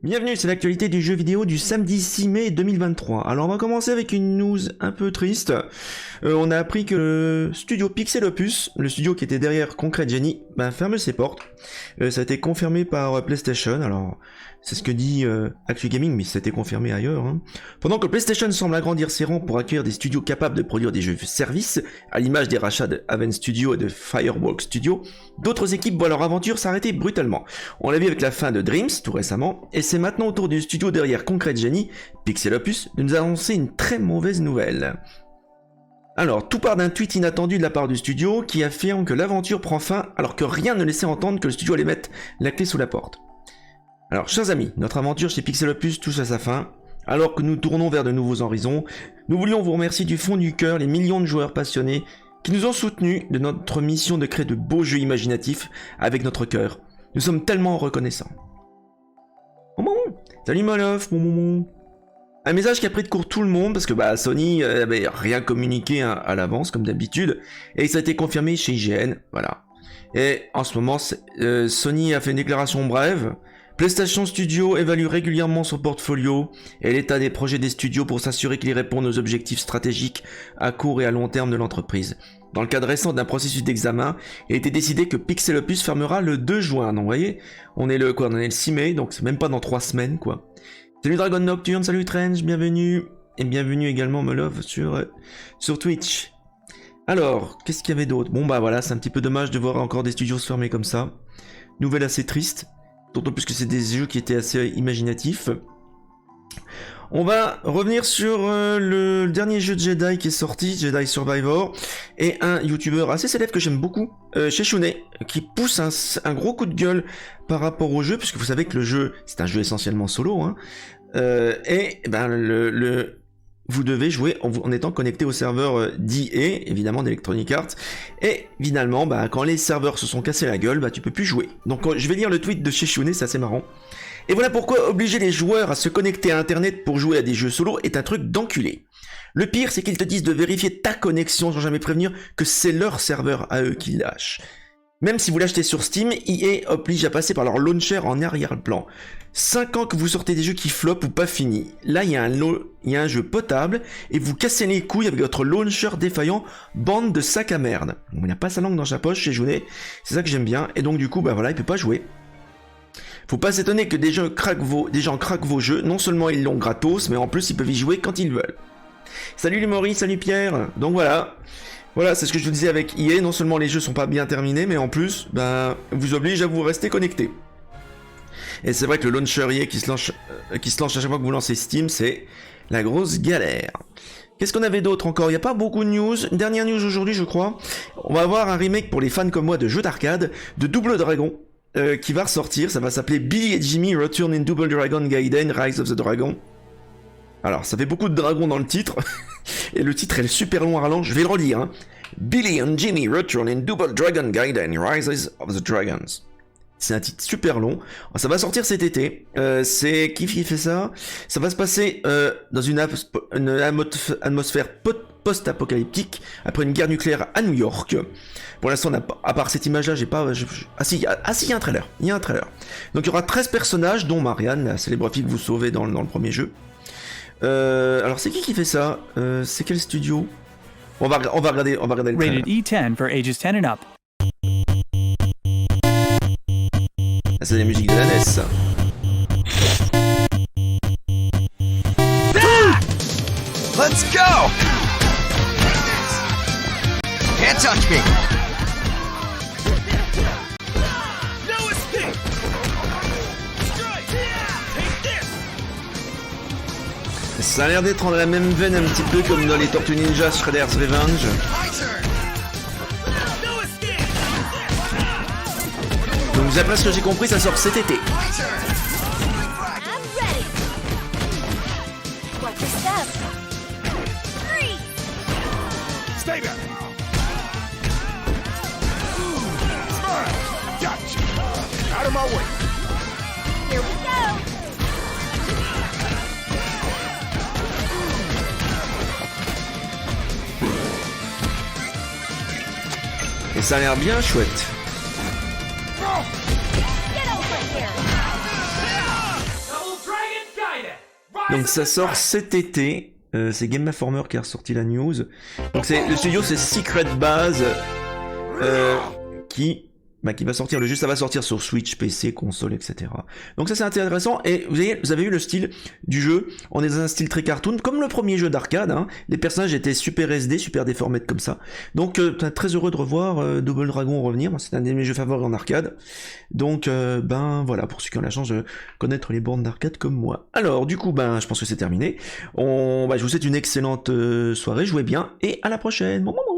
Bienvenue, c'est l'actualité du jeu vidéo du samedi 6 mai 2023. Alors on va commencer avec une news un peu triste. On a appris que le studio Pixel Opus, le studio qui était derrière Concrete Genie, ferme ses portes. Ça a été confirmé par PlayStation, alors c'est ce que dit Actu Gaming, mais ça a été confirmé ailleurs. Pendant que PlayStation semble agrandir ses rangs pour accueillir des studios capables de produire des jeux services, à l'image des rachats de Haven Studio et de Firewalk Studio, d'autres équipes voient leur aventure s'arrêter brutalement. On l'a vu avec la fin de Dreams, tout récemment, et c'est maintenant au tour du studio derrière Concrete Genie, Pixel Opus, de nous annoncer une très mauvaise nouvelle. Alors, tout part d'un tweet inattendu de la part du studio qui affirme que l'aventure prend fin alors que rien ne laissait entendre que le studio allait mettre la clé sous la porte. Alors, chers amis, notre aventure chez Pixel Opus touche à sa fin. Alors que nous tournons vers de nouveaux horizons, nous voulions vous remercier du fond du cœur les millions de joueurs passionnés qui nous ont soutenus de notre mission de créer de beaux jeux imaginatifs avec notre cœur. Nous sommes tellement reconnaissants. Salut Molof, Un message qui a pris de court tout le monde parce que Sony avait rien communiqué à l'avance comme d'habitude et ça a été confirmé chez IGN, voilà. Et en ce moment, Sony a fait une déclaration brève. PlayStation Studio évalue régulièrement son portfolio et l'état des projets des studios pour s'assurer qu'ils répondent aux objectifs stratégiques à court et à long terme de l'entreprise. Dans le cadre récent d'un processus d'examen, il a été décidé que Pixel Opus fermera le 2 juin. Donc vous voyez, on est le 6 mai, donc c'est même pas dans 3 semaines quoi. Salut Dragon Nocturne, salut Trench, bienvenue. Et bienvenue également Molov sur Twitch. Alors, qu'est-ce qu'il y avait d'autre? Voilà, c'est un petit peu dommage de voir encore des studios se fermer comme ça. Nouvelle assez triste. D'autant plus que c'est des jeux qui étaient assez imaginatifs. On va revenir sur le dernier jeu de Jedi qui est sorti, Jedi Survivor, et un youtubeur assez célèbre que j'aime beaucoup, Sheshune, qui pousse un gros coup de gueule par rapport au jeu, puisque vous savez que le jeu, c'est un jeu essentiellement solo, vous devez jouer en étant connecté au serveur d'EA, évidemment d'Electronic Arts, et finalement, quand les serveurs se sont cassés la gueule, tu peux plus jouer. Donc je vais lire le tweet de Sheshune, c'est assez marrant. Et voilà pourquoi obliger les joueurs à se connecter à internet pour jouer à des jeux solo est un truc d'enculé. Le pire, c'est qu'ils te disent de vérifier ta connexion sans jamais prévenir que c'est leur serveur à eux qui lâchent. Même si vous l'achetez sur Steam, EA oblige à passer par leur launcher en arrière-plan. 5 ans que vous sortez des jeux qui flopent ou pas finis. Là, il y a un jeu potable et vous cassez les couilles avec votre launcher défaillant, bande de sac à merde. Il n'a pas sa langue dans sa poche chez Jounet, c'est ça que j'aime bien. Et donc du coup, il peut pas jouer. Faut pas s'étonner que des gens craquent vos jeux, non seulement ils l'ont gratos, mais en plus ils peuvent y jouer quand ils veulent. Salut les Maurice, salut Pierre. Donc voilà, c'est ce que je vous disais avec EA, non seulement les jeux sont pas bien terminés, mais en plus, vous oblige à vous rester connecté. Et c'est vrai que le launcher EA qui se lance à chaque fois que vous lancez Steam, c'est la grosse galère. Qu'est-ce qu'on avait d'autre encore? Il n'y a pas beaucoup de news. Une dernière news aujourd'hui, je crois. On va avoir un remake pour les fans comme moi de jeux d'arcade, de Double Dragon, qui va ressortir. Ça va s'appeler Billy et Jimmy Return in Double Dragon Gaiden Rise of the Dragon. Alors, ça fait beaucoup de dragons dans le titre. Et le titre est super long à rallonge. Je vais le relire. Billy and Jimmy Return in Double Dragon Gaiden Rises of the Dragons. C'est un titre super long. Ça va sortir cet été. C'est qui fait ça? Ça va se passer dans une atmosphère post-apocalyptique après une guerre nucléaire à New York. Pour l'instant, à part cette image-là, j'ai pas... il y a un trailer. Il y a un trailer. Donc il y aura 13 personnages, dont Marianne, la célèbre fille que vous sauvez dans le premier jeu. Alors c'est qui fait ça? C'est quel studio? On va regarder le trailer. Rated E10 for ages 10 and up. C'est la musique de la NES. Let's go! Can't touch me! No escape! Strike! Take this! Ça a l'air d'être dans la même veine un petit peu comme dans les Tortues Ninja Shredder's Revenge. My turn! No escape! Donc d'après ce que j'ai compris, ça sort cet été. My turn! I'm ready. Watch your step. Freeze. Stay back! Smile! Gotcha! Out of my way! Here we go. Et ça a l'air bien chouette. Get over here. Donc ça sort cet été. C'est Game Informer qui a ressorti la news. Donc le studio c'est Secret Base qui va sortir, le jeu ça va sortir sur Switch, PC, console, etc. Donc ça c'est intéressant, et vous avez vu le style du jeu, on est dans un style très cartoon, comme le premier jeu d'arcade, hein. Les personnages étaient super SD, super déformés comme ça, donc très heureux de revoir Double Dragon revenir, c'est un de mes jeux favoris en arcade, donc voilà, pour ceux qui ont la chance de connaître les bornes d'arcade comme moi. Alors du coup, je pense que c'est terminé, je vous souhaite une excellente soirée, jouez bien, et à la prochaine, bon moment.